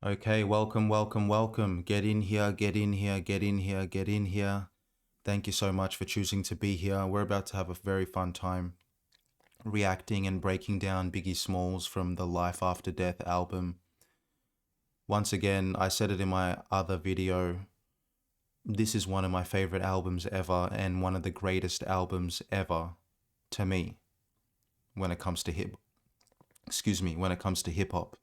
Okay, welcome, welcome, welcome. Get in here, get in here, get in here, get in here. Thank you so much for choosing to be here. We're about to have a very fun time reacting and breaking down Biggie Smalls from the Life After Death album. Once again, I said it in my other video. This is one of my favorite albums ever and one of the greatest albums ever to me when it comes to when it comes to hip hop.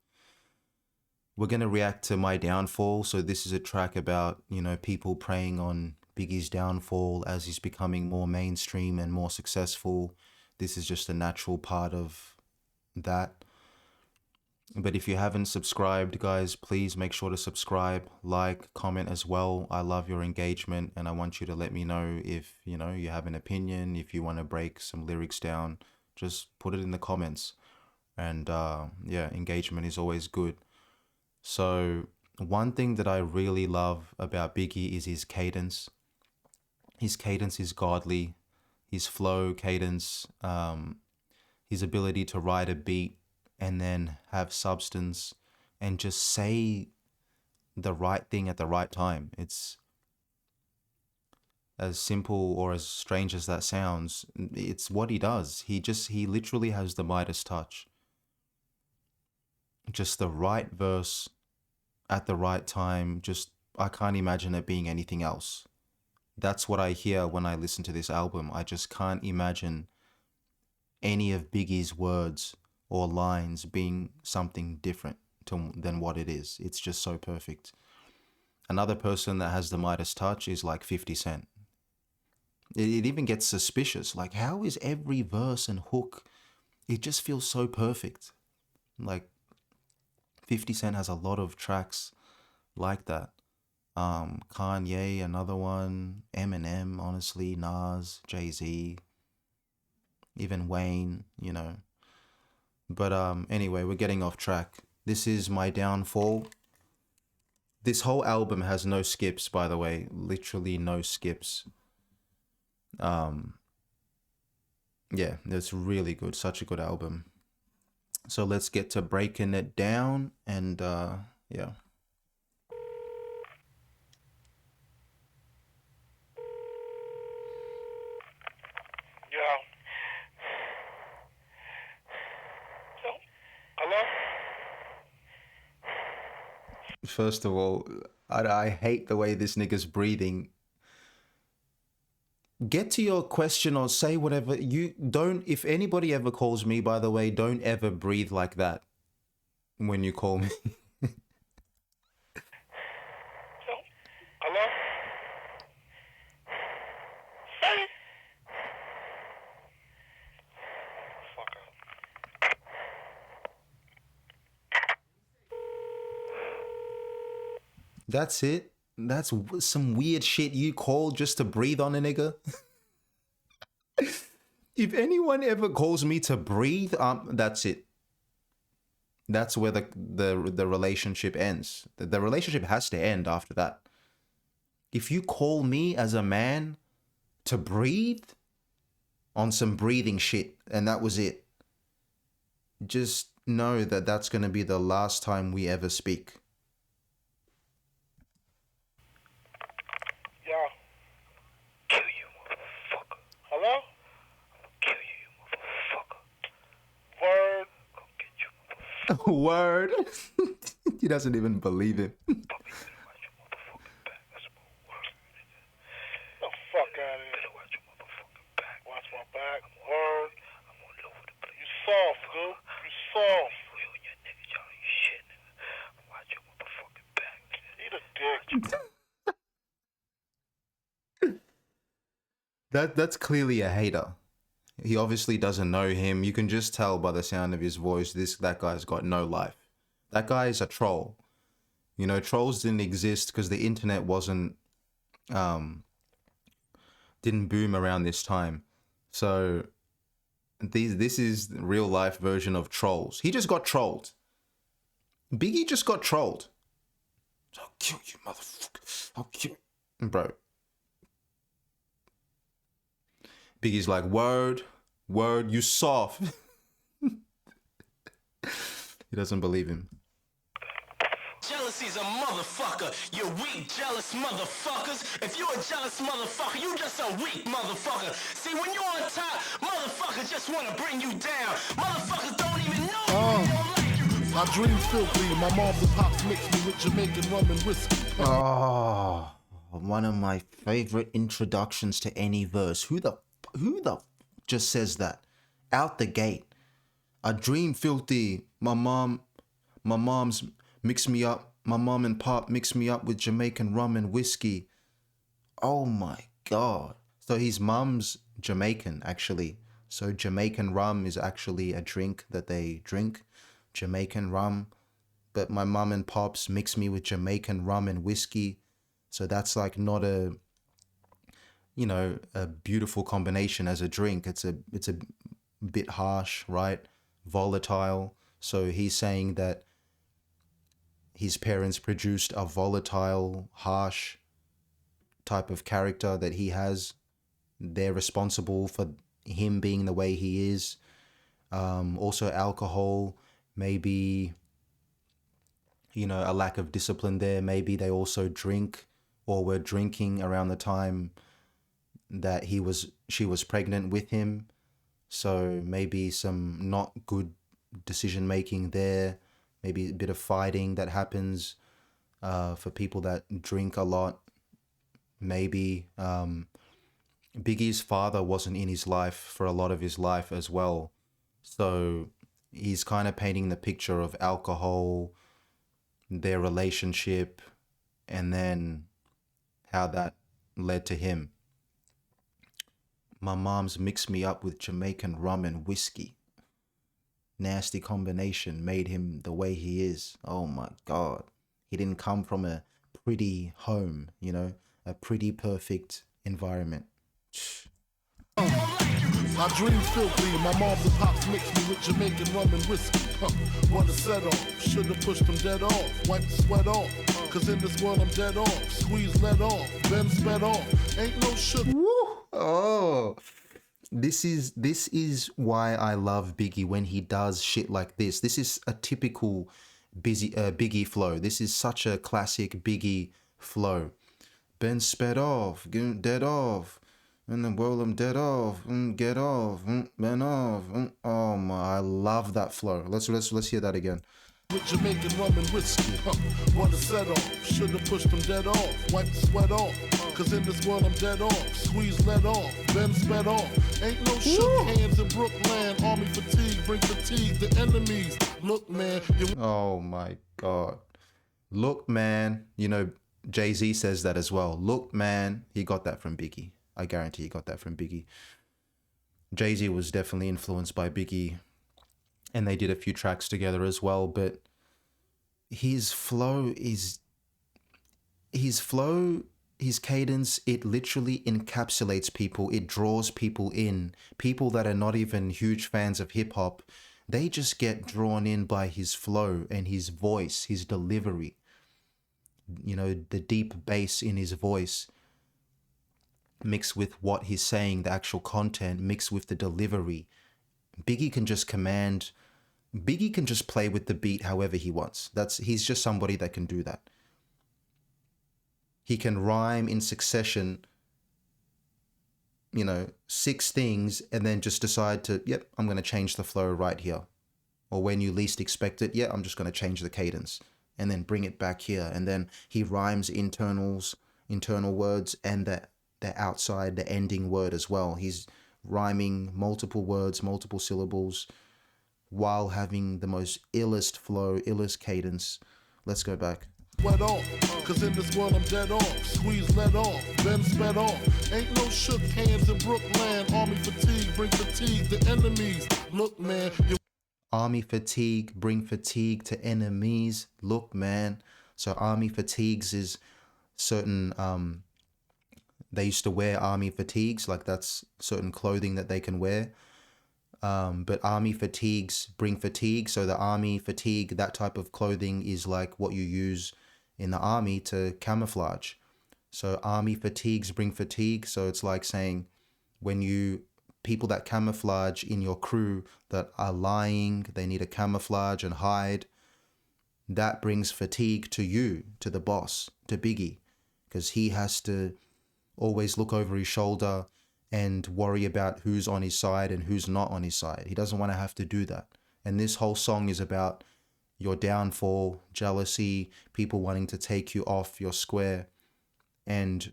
We're going to react to My Downfall. So this is a track about, people preying on Biggie's downfall as he's becoming more mainstream and more successful. This is just a natural part of that. But if you haven't subscribed, guys, please make sure to subscribe, like, comment as well. I love your engagement and I want you to let me know if, you have an opinion, if you want to break some lyrics down, just put it in the comments. And yeah, engagement is always good. So one thing that I really love about Biggie is his cadence. His cadence is godly. His flow, cadence, his ability to ride a beat and then have substance and just say the right thing at the right time. It's as simple or as strange as that sounds. It's what he does. He literally has the Midas touch. Just the right verse at the right time. Just, I can't imagine it being anything else. That's what I hear when I listen to this album. I just can't imagine any of Biggie's words or lines being something different than what it is. It's just so perfect. Another person that has the Midas touch is like 50 Cent. It even gets suspicious. Like, how is every verse and hook, it just feels so perfect. Like, 50 Cent has a lot of tracks like that. Kanye, another one. Eminem, honestly. Nas, Jay-Z, even Wayne, But anyway, we're getting off track. This is My Downfall. This whole album has no skips, by the way. Literally no skips. Yeah, it's really good. Such a good album. So let's get to breaking it down and yeah. Yo. Yo. Hello? First of all, I hate the way this nigga's breathing. Get to your question or say whatever. You don't, if anybody ever calls me, by the way, don't ever breathe like that when you call me. Yo. Hello? Say it. Fuck up. That's it. That's some weird shit you call just to breathe on a nigga. If anyone ever calls me to breathe, that's it. That's where the relationship ends. The relationship has to end after that. If you call me as a man to breathe on some breathing shit and that was it, just know that that's going to be the last time we ever speak. Yo. Kill you, motherfucker. Hello? Kill you, motherfucker. Word. Go get you, motherfucker. Word. He doesn't even believe it. Puppy, better watch your motherfucking back. That's my word. Get the fuck out of here. Better watch your motherfucking back. Watch my back. Word. I'm all over the place. You soft, dude. You soft. You and your niggas, y'all ain't shit, nigga. Watch your motherfucking back. Eat a dick. That's clearly a hater. He obviously doesn't know him. You can just tell by the sound of his voice. That guy's got no life. That guy is a troll. Trolls didn't exist because the internet didn't boom around this time. So this is the real life version of trolls. He just got trolled. Biggie just got trolled. I'll kill you, motherfucker. I'll kill you. Bro. Biggie's like, word, you soft. He doesn't believe him. Jealousy's a motherfucker. You weak, jealous motherfuckers. If you a jealous motherfucker, you just a weak motherfucker. See, when you're on top, motherfuckers just want to bring you down. Motherfuckers don't even know you, they don't like you. I dream filthy. My moms and pops mixed me with Jamaican rum and whiskey. Oh, one of my favorite introductions to any verse. Who the just says that out the gate? I dream filthy. My mom's mixed me up. My mom and pop mixed me up with Jamaican rum and whiskey. Oh my God. So his mum's Jamaican, actually. So Jamaican rum is actually a drink that they drink. Jamaican rum. But my mum and pops mix me with Jamaican rum and whiskey. So that's like not a, you know, a beautiful combination as a drink. It's a bit harsh, right? Volatile. So he's saying that his parents produced a volatile, harsh type of character that he has. They're responsible for him being the way he is. Also alcohol, maybe, you know, a lack of discipline there. Maybe they also drink or were drinking around the time that she was pregnant with him. So maybe some not good decision making there. Maybe a bit of fighting that happens for people that drink a lot. Maybe Biggie's father wasn't in his life for a lot of his life as well. So he's kind of painting the picture of alcohol, their relationship, and then how that led to him. My mom's mixed me up with Jamaican rum and whiskey. Nasty combination made him the way he is. Oh my God. He didn't come from a pretty home, you know, a pretty perfect environment. I dream filthy. My moms and pops mixed me with Jamaican rum and whiskey. Wanna set off, should've pushed them dead off. Wipe the sweat off, cause in this world I'm dead off. Squeeze lead off, then sped off. Ain't no sugar. Woo! Oh, this is why I love Biggie when he does shit like this. This is a typical Biggie flow. This is such a classic Biggie flow. Been sped off, dead off. In the world I'm dead off, get off, been off. Oh my, I love that flow. Let's hear that again. With Jamaican rum and whiskey, wanna set off, should've pushed them dead off. Wipe the sweat off, cause in this world I'm dead off. Squeeze lead off, then sped off. Ain't no shook hands in Brooklyn. Army fatigue, bring fatigue to enemies. Look man, you... Oh my God. Look man, you know, Jay-Z says that as well. Look man, he got that from Biggie. I guarantee he got that from Biggie. Jay-Z was definitely influenced by Biggie, and they did a few tracks together as well, but his cadence, it literally encapsulates people. It draws people in. People that are not even huge fans of hip hop, they just get drawn in by his flow and his voice, his delivery. You know, the deep bass in his voice mixed with what he's saying, the actual content, mixed with the delivery. Biggie can just play with the beat however he wants. He's just somebody that can do that. He can rhyme in succession, you know, 6 things, and then just decide to, yep, I'm going to change the flow right here. Or when you least expect it, yeah, I'm just going to change the cadence and then bring it back here. And then he rhymes internal words and the outside, the ending word as well. He's rhyming multiple words, multiple syllables, while having the most illest flow, illest cadence. Let's go back. Sweat off, cause in this world I'm dead off. Squeeze lead off, then sped off. Ain't no shook hands in Brooklyn. Army fatigue, bring fatigue to enemies. Look man, you... Army fatigue, bring fatigue to enemies. Look man. So army fatigues is certain they used to wear army fatigues, like that's certain clothing that they can wear. But army fatigues bring fatigue. So the army fatigue, that type of clothing is like what you use in the army to camouflage. So army fatigues bring fatigue. So it's like saying people that camouflage in your crew that are lying, they need to camouflage and hide. that brings fatigue to you, to the boss, to Biggie, because he has to always look over his shoulder and worry about who's on his side and who's not on his side. He doesn't want to have to do that. And this whole song is about your downfall, jealousy, people wanting to take you off your square and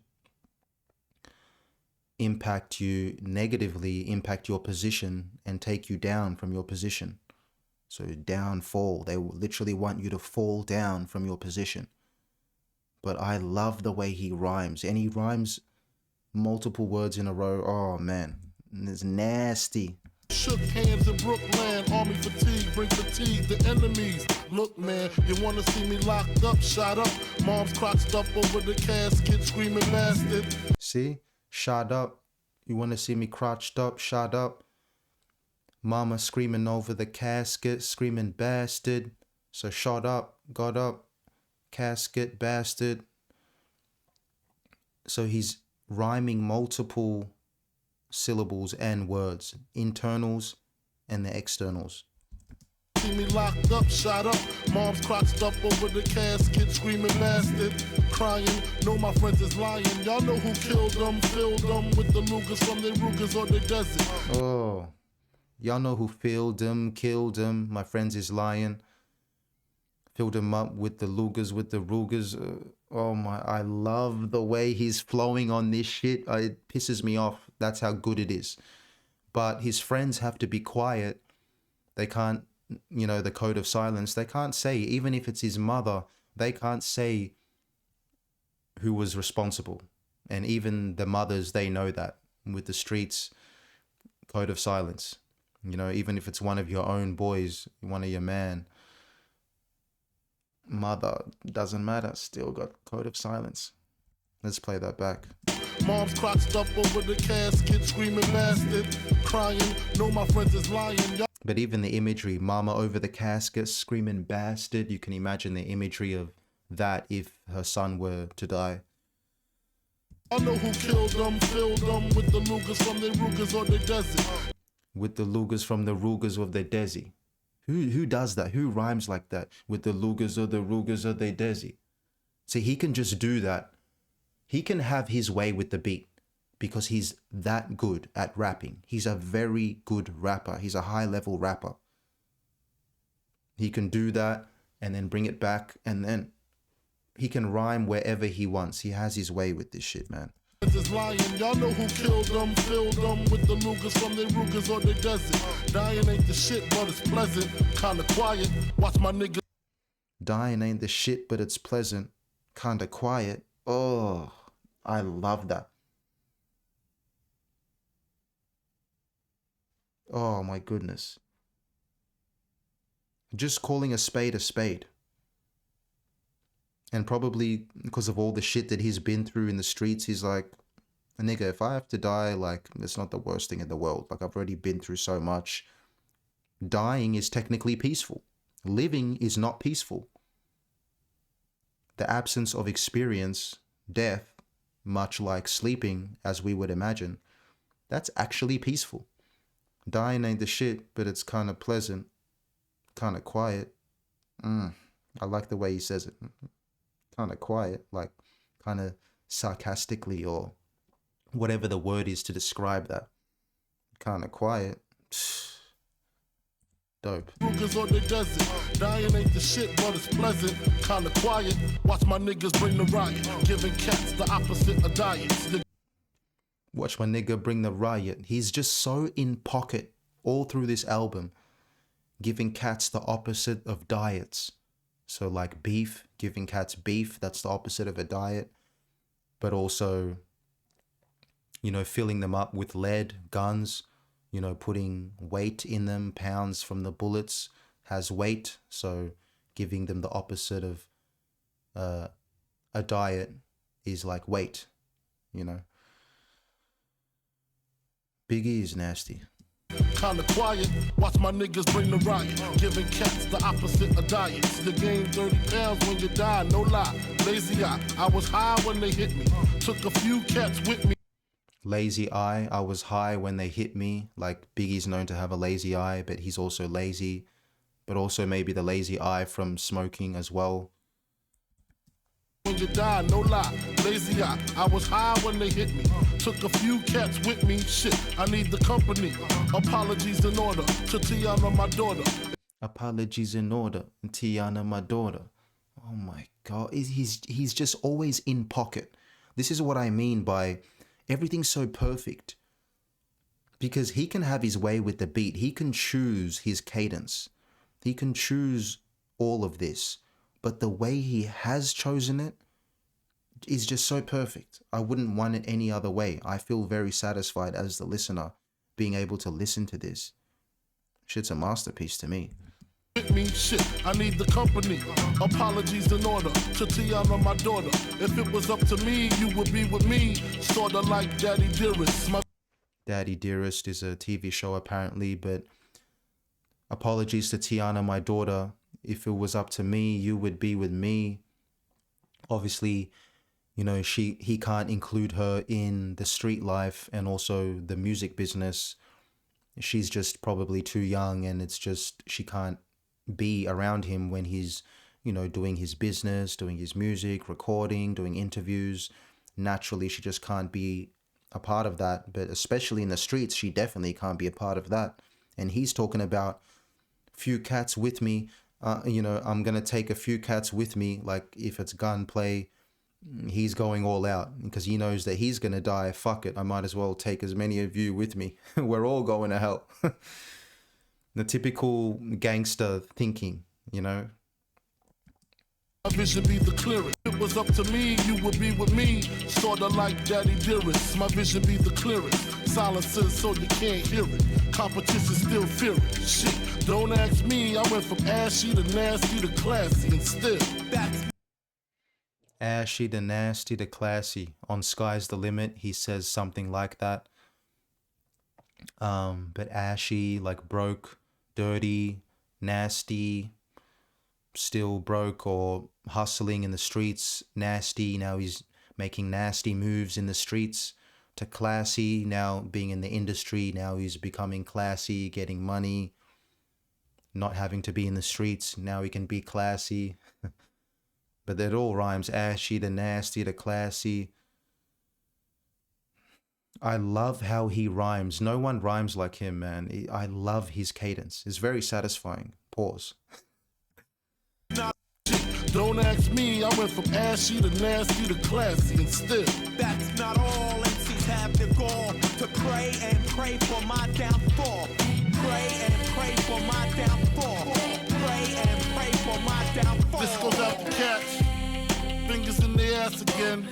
impact you negatively, impact your position and take you down from your position. So downfall, they literally want you to fall down from your position. But I love the way he rhymes, and he rhymes multiple words in a row. Oh man, it's nasty. Shook hands in Brooklyn, army fatigue, bring fatigue to enemies. Look man, you wanna see me locked up, shot up, mom's crotched up over the casket, screaming bastard. See, shot up, you wanna see me crotched up, shot up, mama screaming over the casket, screaming bastard. So shot up, got up, casket, bastard. So he's rhyming multiple syllables and words, internals and the externals. See me locked up, shot up, mom's crotched up over the casket, screaming bastard, crying, know my friends is lying, y'all know who killed them, filled them with the Lugers from their Rugers or the desert. Oh, y'all know who filled them, killed them, my friends is lying, filled him up with the Lugers, with the Rugers. Oh my, I love the way he's flowing on this shit. It pisses me off. That's how good it is. But his friends have to be quiet. They can't, you know, the code of silence. They can't say, even if it's his mother, they can't say who was responsible. And even the mothers, they know that. With the streets, code of silence. You know, even if it's one of your own boys, one of your man, mother, doesn't matter, still got code of silence. Let's play that back. Mom's crotched up over the casket, screaming bastard, crying, know my friends is lying. But even the imagery, mama over the casket, screaming bastard, you can imagine the imagery of that if her son were to die. I know who killed them, filled them with the Lugers from the Rugers or the desert. With the Lugers from the Rugers of the Desi. Who does that? Who rhymes like that? With the Lugers or the Rugers of the Desi. See, he can just do that. He can have his way with the beat because he's that good at rapping. He's a very good rapper. He's a high-level rapper. He can do that and then bring it back, and then he can rhyme wherever he wants. He has his way with this shit, man. Is lying. Y'all know who killed them, filled them with the Lugers from the Rugers or the desert. Dying ain't the shit, but it's pleasant. Kinda quiet. Watch my nigga. Dying ain't the shit, but it's pleasant. Kinda quiet. Oh, I love that. Oh my goodness. Just calling a spade a spade. And probably because of all the shit that he's been through in the streets, he's like, nigga, if I have to die, like, it's not the worst thing in the world. Like, I've already been through so much. Dying is technically peaceful. Living is not peaceful. The absence of experience, death, much like sleeping, as we would imagine, that's actually peaceful. Dying ain't the shit, but it's kind of pleasant, kind of quiet. I like the way he says it. Kind of quiet, like kind of sarcastically or whatever the word is to describe that. Kind of quiet. Dope. Rugers on the desert. Dying ain't the shit, but it's pleasant. Kinda quiet. Watch my niggas bring the riot. Giving cats the opposite of diets. Watch my nigga bring the riot. He's just so in pocket all through this album. Giving cats the opposite of diets. So like beef, giving cats beef, that's the opposite of a diet. But also, you know, filling them up with lead, guns, you know, putting weight in them, pounds from the bullets has weight. So giving them the opposite of a diet is like weight, you know. Biggie is nasty. Kinda quiet, watch my niggas bring the riot. Giving cats the opposite of diets. You gain 30 pounds when you die, no lie. Lazy eye, I was high when they hit me. Took a few cats with me. Lazy eye, I was high when they hit me. Like Biggie's known to have a lazy eye, but he's also lazy. but also maybe the lazy eye from smoking as well. When you die, no lie, lazy eye. I was high when they hit me. Took a few cats with me. Shit, I need the company. Apologies in order to Tiana, my daughter. Apologies in order, Tiana, my daughter. Oh my God, he's just always in pocket. This is what I mean by everything's so perfect. Because he can have his way with the beat. He can choose his cadence. He can choose all of this. But the way he has chosen it is just so perfect. I wouldn't want it any other way. I feel very satisfied as the listener being able to listen to this. Shit's a masterpiece to me. With me, shit, I need the company. Apologies in order to Tiana, my daughter. If it was up to me, you would be with me. Sorta like Daddy Dearest. Daddy Dearest is a TV show apparently, but apologies to Tiana, my daughter. If it was up to me, you would be with me. Obviously, you know, he can't include her in the street life and also the music business. She's just probably too young, and it's just she can't be around him when he's, you know, doing his business, doing his music, recording, doing interviews. Naturally, she just can't be a part of that. But especially in the streets, she definitely can't be a part of that. And he's talking about few cats with me. You know, I'm going to take a few cats with me. Like if it's gunplay, he's going all out because he knows that he's going to die. Fuck it. I might as well take as many of you with me. We're all going to hell. The typical gangster thinking, you know. My vision be the clearest. If it was up to me, you would be with me. Sorta like Daddy Dearest. My vision be the clearest. Silences so you can't hear it. Competition still fear it. Shit, don't ask me. I went from ashy to nasty to classy, and still that's Ashy to nasty to classy. On Sky's the Limit, he says something like that. But ashy, like broke, dirty, nasty, still broke or hustling in the streets. Nasty, now he's making nasty moves in the streets. To classy, now being in the industry, now he's becoming classy, getting money, not having to be in the streets. Now he can be classy. But it all rhymes. Ashy to nasty to classy. I love how he rhymes. No one rhymes like him, man. I love his cadence. It's very satisfying. Pause. don't ask me. I went from ashy to nasty to classy, and still That's not all. MCs have the gall to pray and pray for my downfall. Pray and pray for my downfall. Pray and pray for my downfall. this goes out to cats. Fingers in the ass again.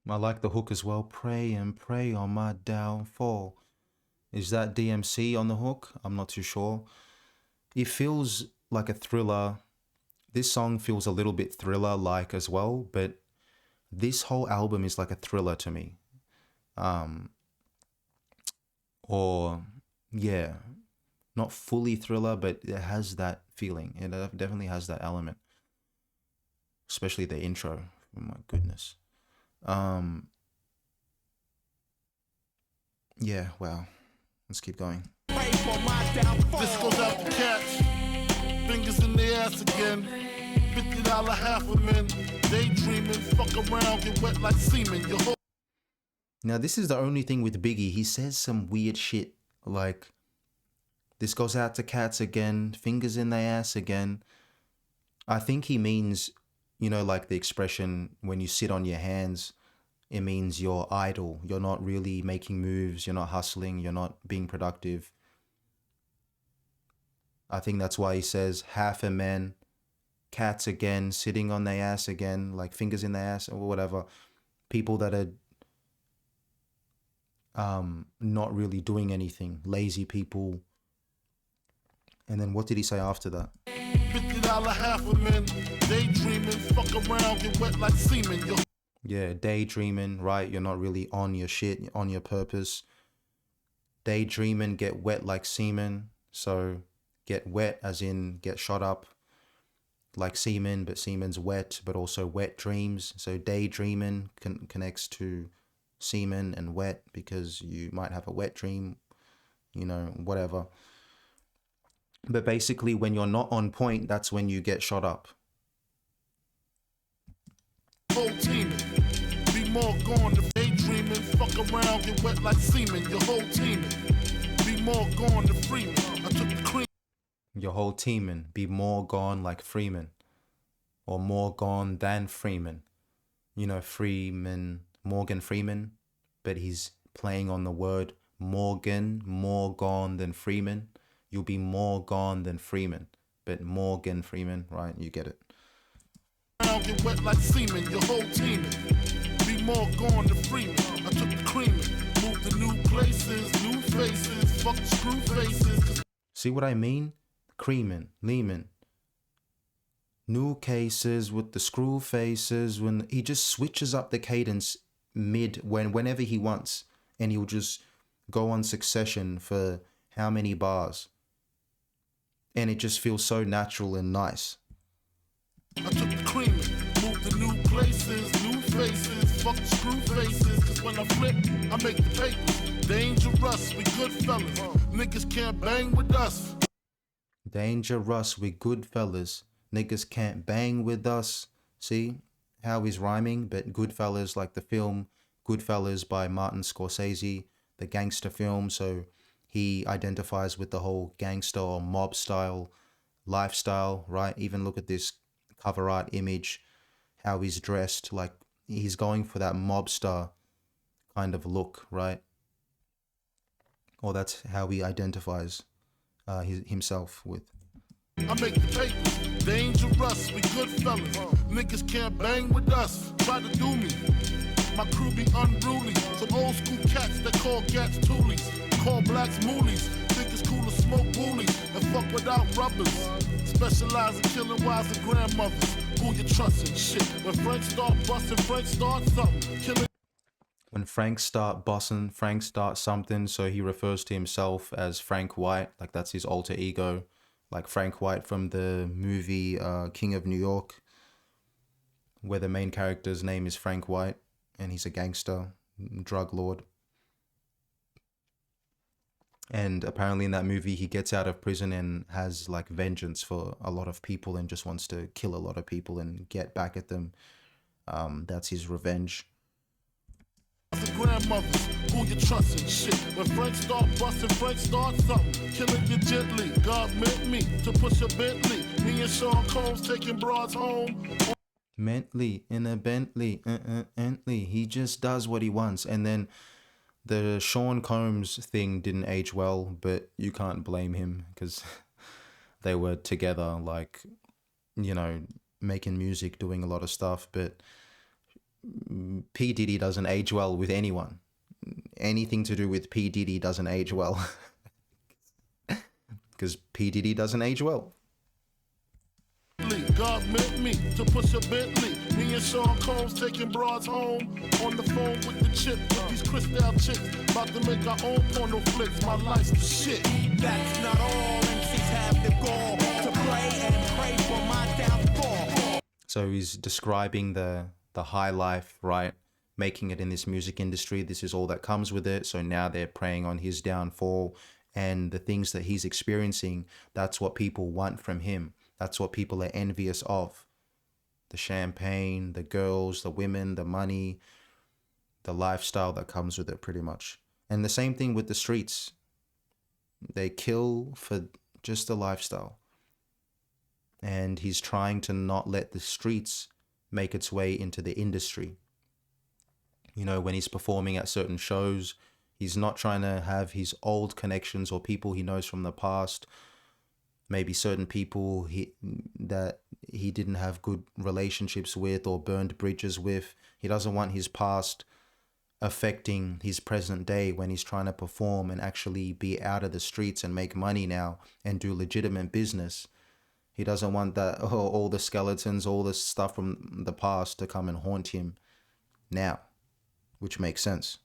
I like the hook as well. Pray and pray on my downfall. Is that DMC on the hook? I'm not too sure. It feels like a thriller. This song feels a little bit thriller-like as well, but this whole album is like a thriller to me. Or, yeah, not fully thriller, but it has that feeling. It definitely has that element. Especially the intro. Oh my goodness. Yeah, wow. Let's keep going. Pray for my downfall. This goes out to cats. Fingers in the ass again. $50 half a min. Daydreaming, fuck around, get wet like semen. Your whole Now, this is the only thing with Biggie. He says some weird shit like, this goes out to cats again, fingers in their ass again. I think he means, you know, like the expression, when you sit on your hands, it means you're idle. You're not really making moves. You're not hustling. You're not being productive. I think that's why he says half a man, cats again, sitting on their ass again, like fingers in their ass or whatever. People that are not really doing anything, lazy people. And then what did he say after that? $50 half a min. Daydreaming, fuck around, get wet like semen. Your Yeah, daydreaming, right? You're not really on your shit, on your purpose. Daydreaming, get wet like semen. So get wet as in get shot up like semen, but semen's wet, but also wet dreams. So daydreaming connects to semen and wet because you might have a wet dream, you know, whatever. But basically, when you're not on point, that's when you get shot up. Whole teaming. Be more gone to daydreaming. Fuck around, get wet like semen. Your whole teaming. Be more gone to Freeman. I took the cream. Your whole teaming. Be more gone like Freeman. Or more gone than Freeman. You know, Freeman, Morgan Freeman. But he's playing on the word Morgan, more gone than Freeman. You'll be more gone than Freeman. But Morgan Freeman, right? You get it. Get wet like semen, your whole teaming. Be more gone to Freeman. I took the creaming. Moved to new places, new faces. Fuck the screw faces. See what I mean? Creaming, Lehman. New cases with the screw faces. When he just switches up the cadence whenever he wants. And he'll just go on succession for how many bars. And it just feels so natural and nice. I took the creaming, moved to new places, new faces, fuck the screw faces, cause when I flip, I make the papers. Dangerous, we good fellas, niggas can't bang with us. Dangerous, we good fellas, niggas can't bang with us. See how he's rhyming, but Goodfellas, like the film Goodfellas by Martin Scorsese, the gangster film, so he identifies with the whole gangster or mob style lifestyle, right? Even look at this cover art image, how he's dressed, like he's going for that mobster kind of look, right? Or that's how he identifies himself with. I make the papers, dangerous, we good fellas, niggas can't bang with us, try to do me, my crew be unruly, some old school cats that call gats toolies, call blacks moolies, think it's cool to smoke woolies, and fuck without rubbers. Specialize in killing wives and grandmothers. Who you trusting? Shit. When Frank start busting, Frank start something. Killing. When Frank start bossing, Frank start something. So he refers to himself as Frank White, like that's his alter ego, like Frank White from the movie King of New York, where the main character's name is Frank White, and he's a gangster, drug lord. And apparently in that movie, he gets out of prison and has like vengeance for a lot of people and just wants to kill a lot of people and get back at them. That's his revenge. Grandmothers, who you trusting? Shit. When Frank start busting, Frank start something. Killing you gently. God meant me to push a Bentley. Me and Sean Combs taking broads home. Mentally in a Bentley, Bentley. He just does what he wants. And then the Sean Combs thing didn't age well, but you can't blame him because they were together, like, you know, making music, doing a lot of stuff. But P. Diddy doesn't age well with anyone. Anything to do with P. Diddy doesn't age well because P. Diddy doesn't age well. God meant me to push a Bentley. Me and Sean Combs taking broads home. On the phone with the chip, with these crystal chicks. About to make our own porno flicks. My life's the shit. That's not all MCs have the goal to pray and pray for my downfall. So he's describing the high life, right? Making it in this music industry. This is all that comes with it. So now they're preying on his downfall and the things that he's experiencing. That's what people want from him. That's what people are envious of. The champagne, the girls, the women, the money, the lifestyle that comes with it pretty much. And the same thing with the streets. They kill for just the lifestyle. And he's trying to not let the streets make its way into the industry. You know, when he's performing at certain shows, he's not trying to have his old connections or people he knows from the past, maybe certain people that he didn't have good relationships with or burned bridges with. He doesn't want his past affecting his present day when he's trying to perform and actually be out of the streets and make money now and do legitimate business. He doesn't want that all the skeletons, all this stuff from the past to come and haunt him now, which makes sense.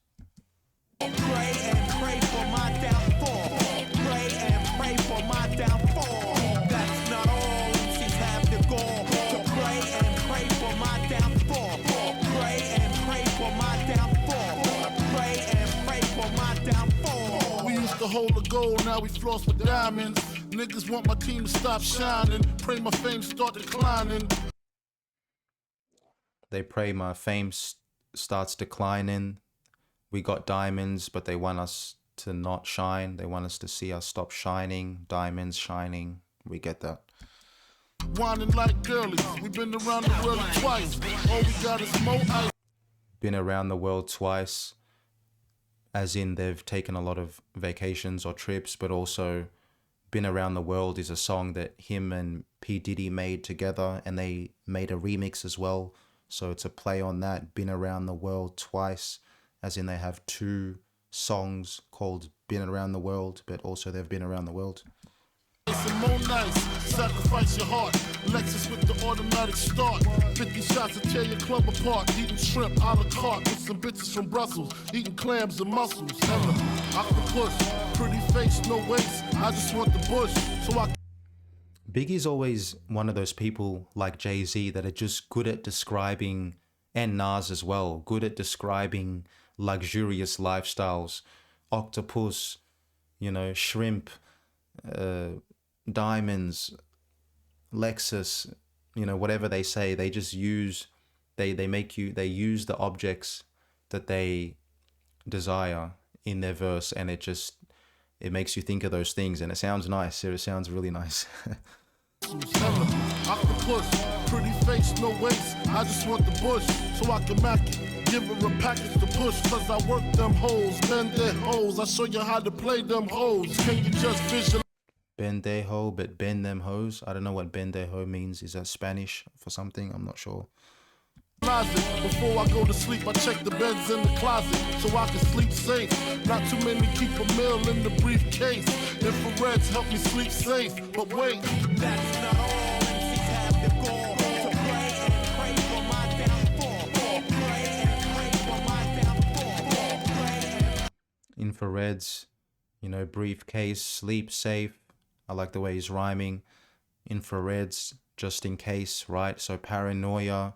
Pray and pray for my downfall. Pray and pray for my downfall. That's not all MCs have the goal to pray and pray for my downfall. Pray and pray for my downfall. Pray and pray for my downfall. We used to hold the gold, now we floss with diamonds. Niggas want my team to stop shining. Pray my fame start declining. They pray my fame starts declining. We got diamonds, but they want us to not shine. They want us to see us stop shining. Diamonds shining. We get that. Whining like girlies. We've been around the world twice. All we got is more ice. Been around the world twice, as in they've taken a lot of vacations or trips, but also Been Around the World is a song that him and P. Diddy made together, and they made a remix as well. So it's a play on that, Been Around the World twice, as in they have two songs called Been Around the World, but also they've been around the world. Some more nice, sacrifice your heart. Lexus with the automatic start. 50 shots to tear your club apart. Eating shrimp a la carte with some bitches from Brussels. Eating clams and mussels. Hella, octopus, pretty face, no waist. I just want the bush, so I. Biggie's always one of those people like Jay-Z that are just good at describing, and Nas as well, good at describing luxurious lifestyles. Octopus, shrimp, diamonds, Lexus, whatever they say, they just use, they use the objects that they desire in their verse, and it makes you think of those things, and it sounds nice. It sounds really nice. Octopus, pretty face, no waist. I just want the bush, so I can mack it. Give her a package to push, cause I work them hoes, bend their hoes. I show you how to play them hoes. Can you just visualize? Bendejo, but bend them hoes. I don't know what bendejo means. Is that Spanish for something? I'm not sure. Before I go to sleep, I check the beds in the closet so I can sleep safe. Not too many keep a meal in the briefcase. Infrareds help me sleep safe, but wait. That's not all. MCs have the goal to pray and pray for my downfall. Pray and pray for my downfall. Infrareds, briefcase, sleep safe. I like the way he's rhyming. Infrareds, just in case, right? So paranoia,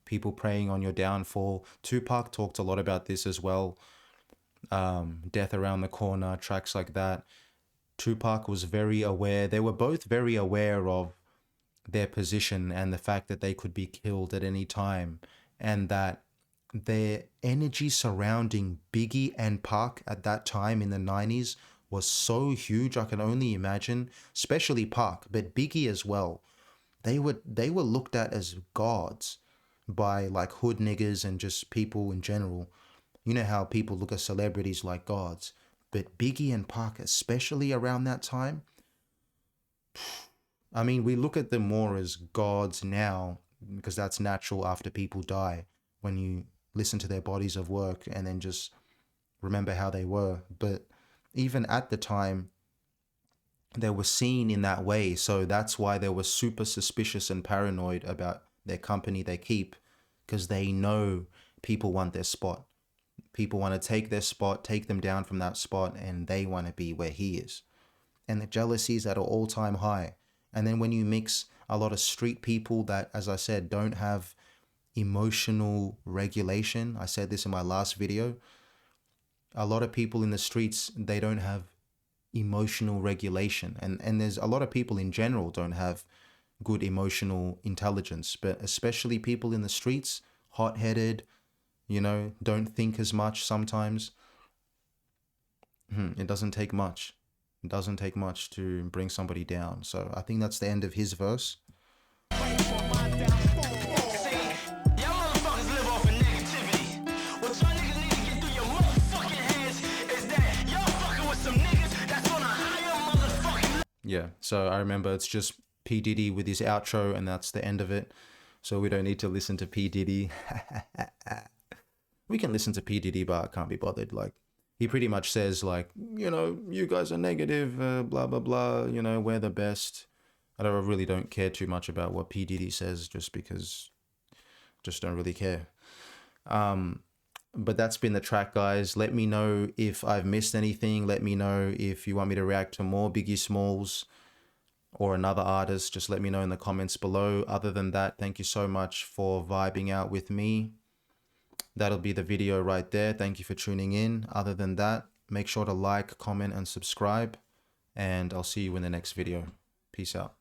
people preying on your downfall. Tupac talked a lot about this as well. Death Around the Corner, tracks like that. Tupac was very aware. They were both very aware of their position and the fact that they could be killed at any time, and that their energy surrounding Biggie and Pac at that time in the 90s was so huge. I can only imagine, especially Pac, but Biggie as well. They were looked at as gods by like hood niggas and just people in general. You know how people look at celebrities like gods, but Biggie and Pac, especially around that time, I mean, we look at them more as gods now because that's natural after people die, when you listen to their bodies of work and then just remember how they were. But even at the time, they were seen in that way. So that's why they were super suspicious and paranoid about their company they keep, because they know people want their spot. People want to take their spot, take them down from that spot, and they want to be where he is. And the jealousy is at an all-time high. And then when you mix a lot of street people that, as I said, don't have emotional regulation. I said this in my last video. A lot of people in the streets, they don't have emotional regulation. And there's a lot of people in general don't have good emotional intelligence, but especially people in the streets, hot-headed, don't think as much sometimes. It doesn't take much. It doesn't take much to bring somebody down. So I think that's the end of his verse. Yeah, so I remember it's just P. Diddy with his outro, and that's the end of it. So we don't need to listen to P. Diddy. We can listen to P. Diddy, but I can't be bothered. Like, he pretty much says, like, you guys are negative, blah, blah, blah, we're the best. I really don't care too much about what P. Diddy says, just because, just don't really care. But that's been the track, guys. Let me know if I've missed anything. Let me know if you want me to react to more Biggie Smalls or another artist. Just let me know in the comments below. Other than that, thank you so much for vibing out with me. That'll be the video right there. Thank you for tuning in. Other than that, make sure to like, comment, and subscribe. and I'll see you in the next video. Peace out.